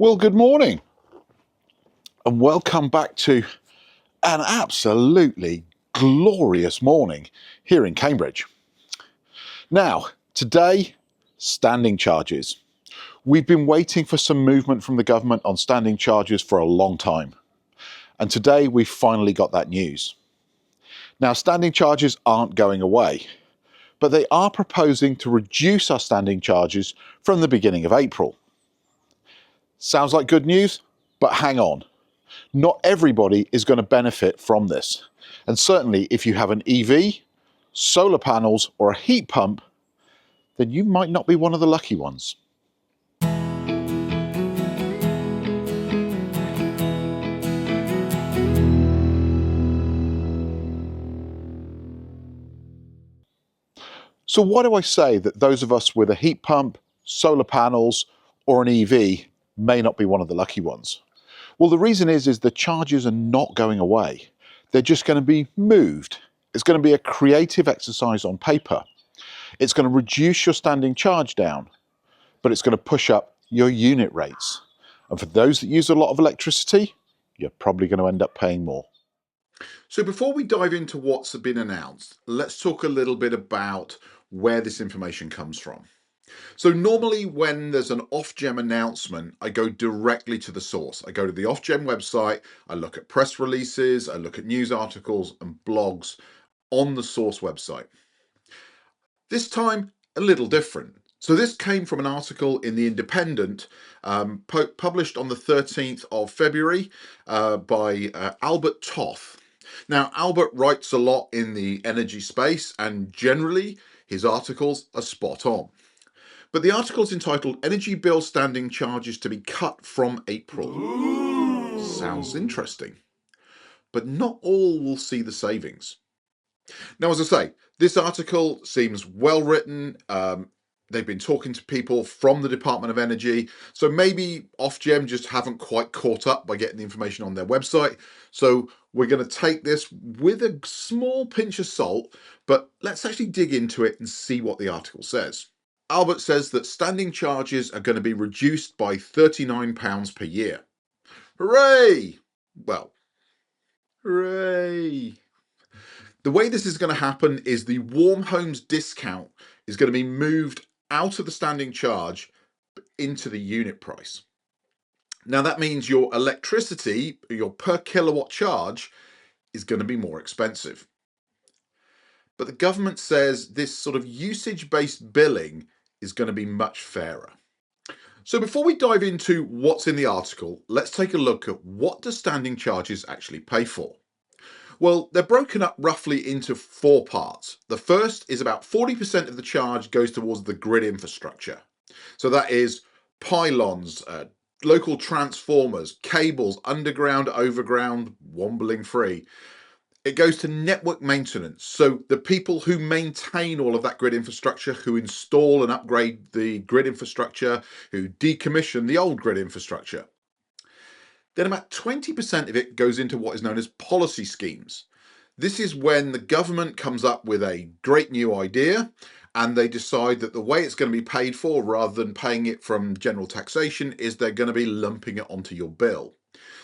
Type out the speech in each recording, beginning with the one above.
Well, good morning and welcome back to an absolutely glorious morning here in Cambridge. Now, today, standing charges. We've been waiting for some movement from the government on standing charges for a long time. And today we finally got that news. Now, standing charges aren't going away, but they are proposing to reduce our standing charges from the beginning of April. Sounds like good news, but hang on. Not everybody is going to benefit from this. And certainly if you have an EV, solar panels or a heat pump, then you might not be one of the lucky ones. So why do I say that those of us with a heat pump, solar panels or an EV may not be one of the lucky ones? Well, the reason is the charges are not going away. They're just going to be moved. It's going to be a creative exercise on paper. It's going to reduce your standing charge down, but it's going to push up your unit rates. And for those that use a lot of electricity, you're probably going to end up paying more. So before we dive into what's been announced, let's talk a little bit about where this information comes from. So normally when there's an Ofgem announcement, I go directly to the source. I go to the Ofgem website, I look at press releases, I look at news articles and blogs on the source website. This time, a little different. So this came from an article in The Independent, published on the 13th of February by Albert Toth. Now, Albert writes a lot in the energy space and generally his articles are spot on. But the article's entitled Energy Bill Standing Charges to be Cut from April. Ooh. Sounds interesting. But not all will see the savings. Now, as I say, this article seems well written. They've been talking to people from the Department of Energy. So maybe Ofgem just haven't quite caught up by getting the information on their website. So we're going to take this with a small pinch of salt, but let's actually dig into it and see what the article says. Albert says that standing charges are going to be reduced by £39 per year. Hooray! Well, hooray! The way this is going to happen is the warm homes discount is going to be moved out of the standing charge into the unit price. Now that means your electricity, your per kilowatt charge, is going to be more expensive. But the government says this sort of usage-based billing is going to be much fairer. So before we dive into what's in the article, let's take a look at what do standing charges actually pay for. Well, they're broken up roughly into four parts. The first is about 40% of the charge goes towards the grid infrastructure. So that is pylons, local transformers, cables, underground, overground, wobbling free. It goes to network maintenance. So the people who maintain all of that grid infrastructure, who install and upgrade the grid infrastructure, who decommission the old grid infrastructure. Then about 20% of it goes into what is known as policy schemes. This is when the government comes up with a great new idea and they decide that the way it's going to be paid for, rather than paying it from general taxation, is they're going to be lumping it onto your bill.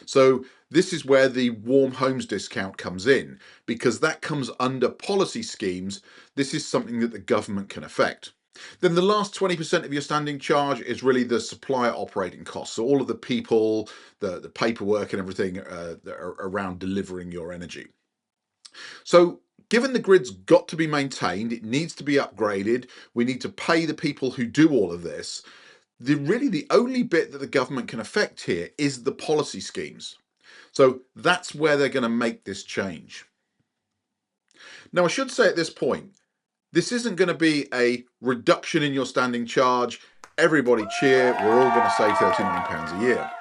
So this is where the warm homes discount comes in, because that comes under policy schemes. This is something that the government can affect. Then the last 20% of your standing charge is really the supplier operating costs. So all of the people, the paperwork and everything that are around delivering your energy. So given the grid's got to be maintained, it needs to be upgraded, we need to pay the people who do all of this. Really the only bit that the government can affect here is the policy schemes. So that's where they're going to make this change. Now I should say at this point, this isn't going to be a reduction in your standing charge. Everybody cheer, we're all going to save £39 a year.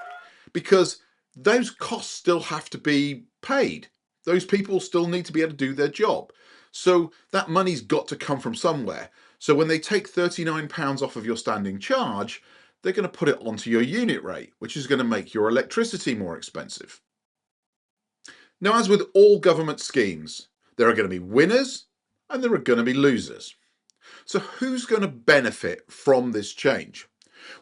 Because those costs still have to be paid. Those people still need to be able to do their job. So that money's got to come from somewhere. So when they take £39 off of your standing charge, they're going to put it onto your unit rate, which is going to make your electricity more expensive. Now, as with all government schemes, there are going to be winners and there are going to be losers. So who's going to benefit from this change?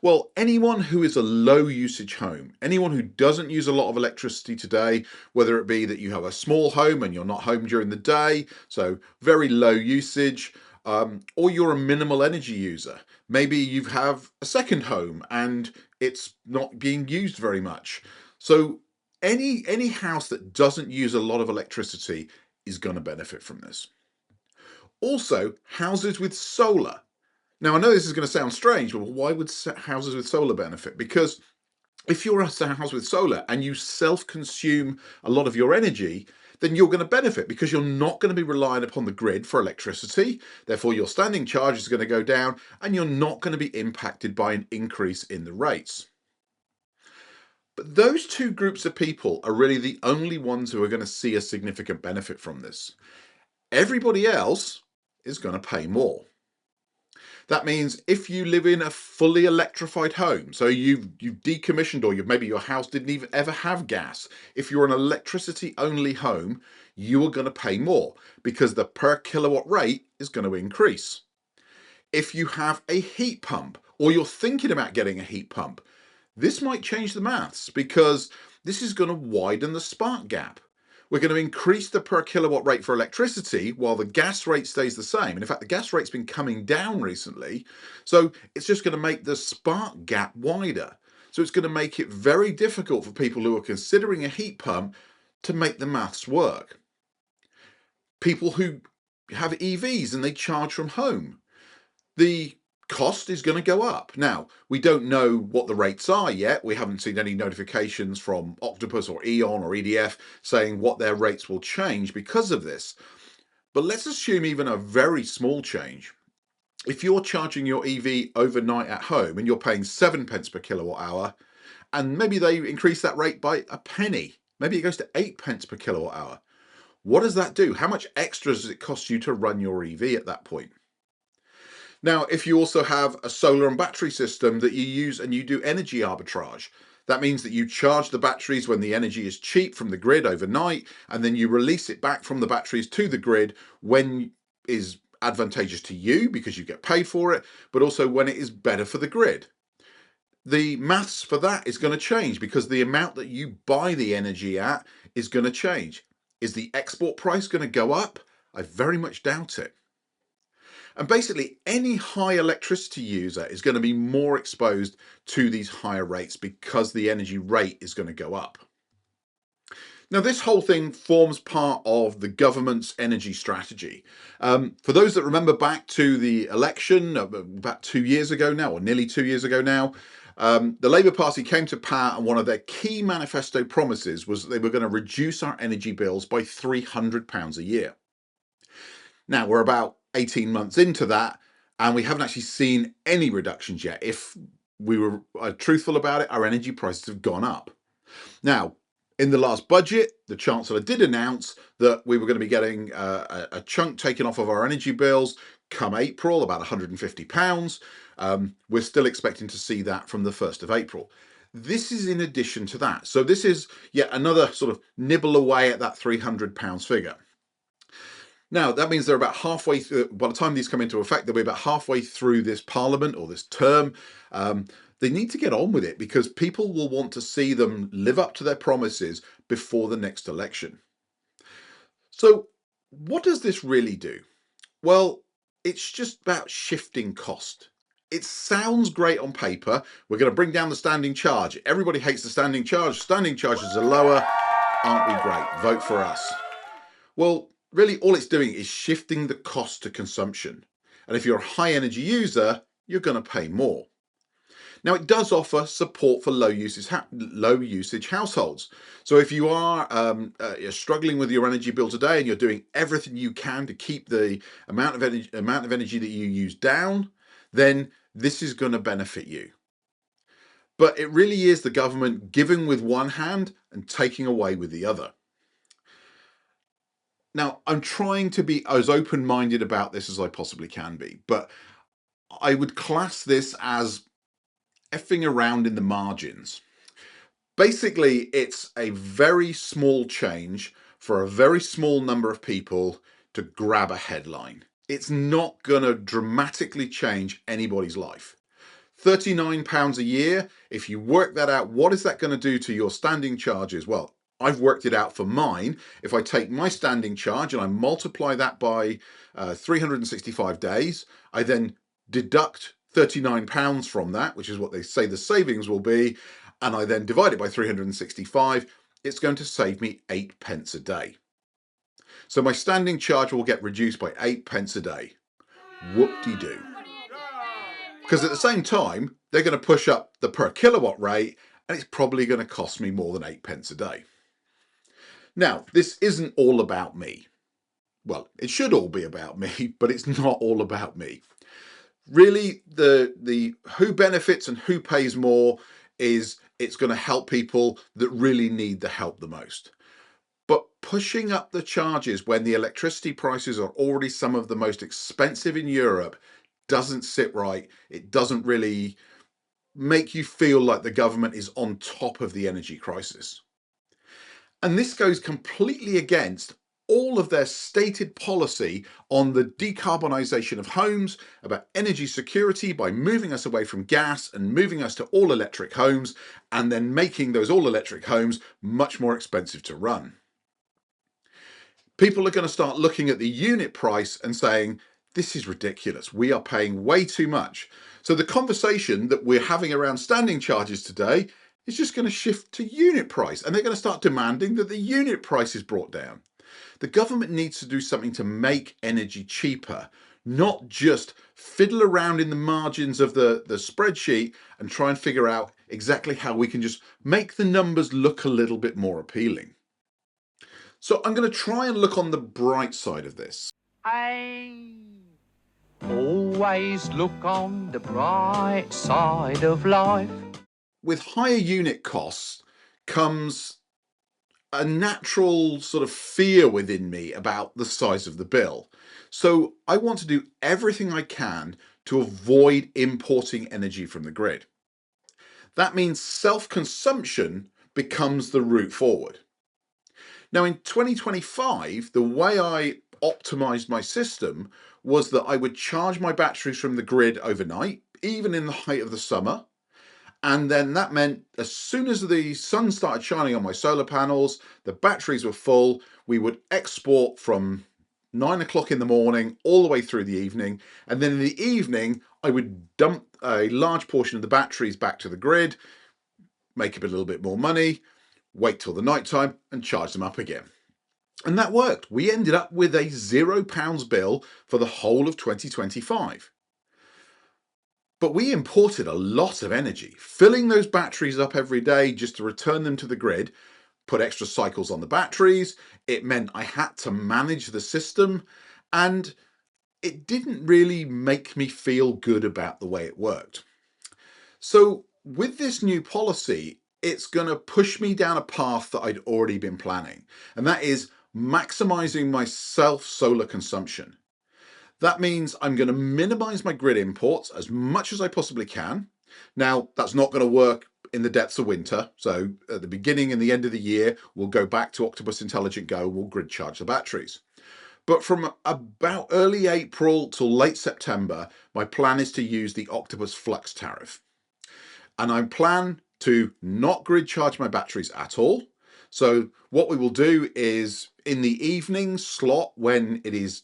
Well, anyone who is a low usage home, anyone who doesn't use a lot of electricity today, whether it be that you have a small home and you're not home during the day, so very low usage, or you're a minimal energy user. Maybe you have a second home and it's not being used very much. So any house that doesn't use a lot of electricity is going to benefit from this. Also, houses with solar. Now, I know this is going to sound strange, but why would houses with solar benefit? Because if you're a house with solar and you self-consume a lot of your energy, then you're going to benefit because you're not going to be relying upon the grid for electricity. Therefore, your standing charge is going to go down and you're not going to be impacted by an increase in the rates. But those two groups of people are really the only ones who are going to see a significant benefit from this. Everybody else is going to pay more. That means if you live in a fully electrified home, so you've decommissioned, or maybe your house didn't even ever have gas, if you're an electricity only home, you are going to pay more because the per kilowatt rate is going to increase. If you have a heat pump, or you're thinking about getting a heat pump, this might change the maths because this is going to widen the spark gap. We're going to increase the per kilowatt rate for electricity while the gas rate stays the same. And in fact, the gas rate's been coming down recently. So it's just going to make the spark gap wider. So it's going to make it very difficult for people who are considering a heat pump to make the maths work. People who have EVs and they charge from home, the cost is going to go up. Now, we don't know what the rates are yet. We haven't seen any notifications from Octopus or E.ON or EDF saying what their rates will change because of this. But let's assume even a very small change. If you're charging your EV overnight at home and you're paying 7 pence per kilowatt hour, and maybe they increase that rate by a penny, maybe it goes to 8 pence per kilowatt hour. What does that do? How much extra does it cost you to run your EV at that point? Now, if you also have a solar and battery system that you use and you do energy arbitrage, that means that you charge the batteries when the energy is cheap from the grid overnight, and then you release it back from the batteries to the grid when is advantageous to you because you get paid for it, but also when it is better for the grid. The maths for that is going to change because the amount that you buy the energy at is going to change. Is the export price going to go up? I very much doubt it. And basically, any high electricity user is going to be more exposed to these higher rates because the energy rate is going to go up. Now, this whole thing forms part of the government's energy strategy. For those that remember back to the election about 2 years ago now, or nearly 2 years ago now, the Labour Party came to power and one of their key manifesto promises was that they were going to reduce our energy bills by £300 a year. Now, we're about 18 months into that, and we haven't actually seen any reductions yet. If we were truthful about it, our energy prices have gone up. Now, in the last budget, the Chancellor did announce that we were going to be getting a chunk taken off of our energy bills come April, about £150. We're still expecting to see that from the 1st of April. This is in addition to that. So this is yet another sort of nibble away at that £300 figure. Now, that means they're about halfway through. By the time these come into effect, they'll be about halfway through this parliament or this term. They need to get on with it because people will want to see them live up to their promises before the next election. So, what does this really do? Well, it's just about shifting cost. It sounds great on paper. We're going to bring down the standing charge. Everybody hates the standing charge. Standing charges are lower. Aren't we great? Vote for us. Well, really all it's doing is shifting the cost to consumption. And if you're a high energy user, you're going to pay more. Now, it does offer support for low usage households. So if you are you're struggling with your energy bill today and you're doing everything you can to keep the amount of energy that you use down, then this is going to benefit you. But it really is the government giving with one hand and taking away with the other. Now, I'm trying to be as open-minded about this as I possibly can be, but I would class this as effing around in the margins. Basically, it's a very small change for a very small number of people to grab a headline. It's not going to dramatically change anybody's life. £39 a year. If you work that out, what is that going to do to your standing charges? Well, I've worked it out for mine. If I take my standing charge and I multiply that by 365 days, I then deduct £39 from that, which is what they say the savings will be, and I then divide it by 365, it's going to save me 8 pence a day. So my standing charge will get reduced by 8 pence a day. Whoop-de-doo. Because at the same time, they're going to push up the per kilowatt rate, and it's probably going to cost me more than 8 pence a day. Now, this isn't all about me. Well, it should all be about me, but it's not all about me. Really, the who benefits and who pays more is it's going to help people that really need the help the most. But pushing up the charges when the electricity prices are already some of the most expensive in Europe doesn't sit right. It doesn't really make you feel like the government is on top of the energy crisis. And this goes completely against all of their stated policy on the decarbonisation of homes, about energy security by moving us away from gas and moving us to all electric homes, and then making those all electric homes much more expensive to run. People are going to start looking at the unit price and saying, this is ridiculous. We are paying way too much. So the conversation that we're having around standing charges today is just going to shift to unit price, and they're going to start demanding that the unit price is brought down. The government needs to do something to make energy cheaper, not just fiddle around in the margins of the spreadsheet and try and figure out exactly how we can just make the numbers look a little bit more appealing. So I'm going to try and look on the bright side of this. I always look on the bright side of life. With higher unit costs comes a natural sort of fear within me about the size of the bill. So I want to do everything I can to avoid importing energy from the grid. That means self-consumption becomes the route forward. Now in 2025, the way I optimized my system was that I would charge my batteries from the grid overnight, even in the height of the summer. And then that meant as soon as the sun started shining on my solar panels, the batteries were full, we would export from 9 o'clock in the morning all the way through the evening. And then in the evening, I would dump a large portion of the batteries back to the grid, make a little bit more money, wait till the night time and charge them up again. And that worked. We ended up with a £0 bill for the whole of 2025. But we imported a lot of energy, filling those batteries up every day just to return them to the grid, put extra cycles on the batteries. It meant I had to manage the system, and it didn't really make me feel good about the way it worked. So with this new policy, it's going to push me down a path that I'd already been planning, and that is maximizing my self-solar consumption. That means I'm going to minimize my grid imports as much as I possibly can. Now, that's not going to work in the depths of winter. So at the beginning and the end of the year, we'll go back to Octopus Intelligent Go, we'll grid charge the batteries. But from about early April till late September, my plan is to use the Octopus Flux tariff. And I plan to not grid charge my batteries at all. So what we will do is in the evening slot, when it is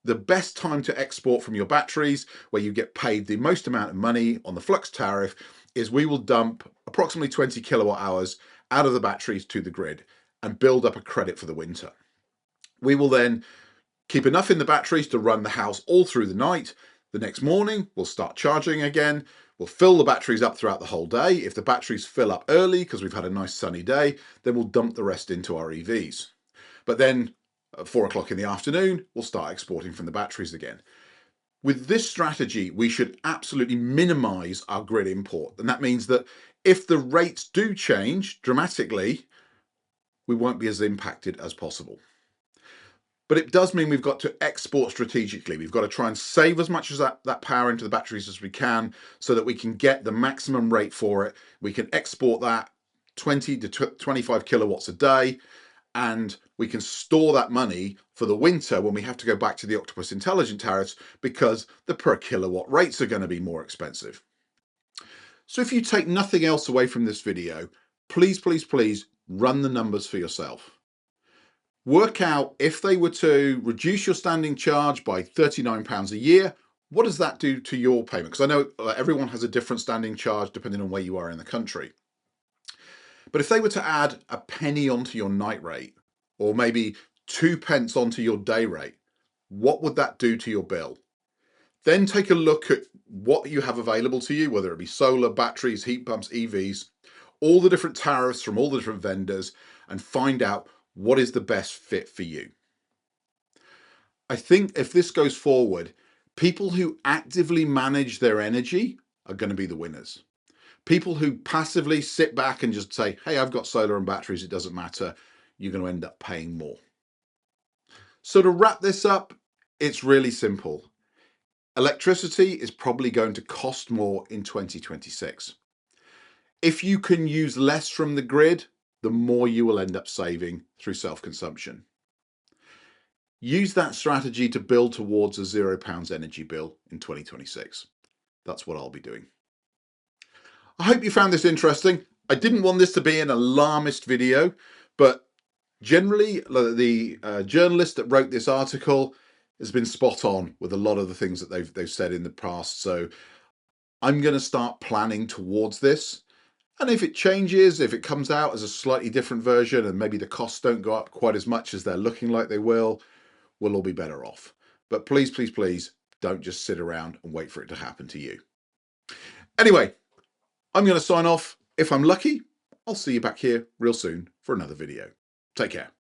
the best time to export from your batteries, where you get paid the most amount of money on the flux tariff, is we will dump approximately 20 kilowatt hours out of the batteries to the grid and build up a credit for the winter. We will then keep enough in the batteries to run the house all through the night. The next morning, we'll start charging again. We'll fill the batteries up throughout the whole day. If the batteries fill up early because we've had a nice sunny day, then we'll dump the rest into our EVs. But then at 4 o'clock in the afternoon, we'll start exporting from the batteries again. With this strategy, we should absolutely minimize our grid import. And that means that if the rates do change dramatically, we won't be as impacted as possible. But it does mean we've got to export strategically. We've got to try and save as much as that power into the batteries as we can so that we can get the maximum rate for it. We can export that 20 to 25 kilowatts a day, and we can store that money for the winter when we have to go back to the Octopus Intelligent tariffs because the per kilowatt rates are going to be more expensive. So if you take nothing else away from this video, please, please, please run the numbers for yourself. Work out if they were to reduce your standing charge by £39 a year, what does that do to your payment? Because I know everyone has a different standing charge depending on where you are in the country. But if they were to add a penny onto your night rate, or maybe 2p onto your day rate, what would that do to your bill? Then take a look at what you have available to you, whether it be solar, batteries, heat pumps, EVs, all the different tariffs from all the different vendors, and find out what is the best fit for you. I think if this goes forward, people who actively manage their energy are going to be the winners. People who passively sit back and just say, hey, I've got solar and batteries, it doesn't matter, you're going to end up paying more. So to wrap this up, it's really simple. Electricity is probably going to cost more in 2026. If you can use less from the grid, the more you will end up saving through self-consumption. Use that strategy to build towards a £0 energy bill in 2026. That's what I'll be doing. I hope you found this interesting. I didn't want this to be an alarmist video, but generally the journalist that wrote this article has been spot on with a lot of the things that they've said in the past. So I'm going to start planning towards this. And if it changes, if it comes out as a slightly different version and maybe the costs don't go up quite as much as they're looking like they will, we'll all be better off. But please, please, please don't just sit around and wait for it to happen to you. Anyway, I'm going to sign off. If I'm lucky, I'll see you back here real soon for another video. Take care.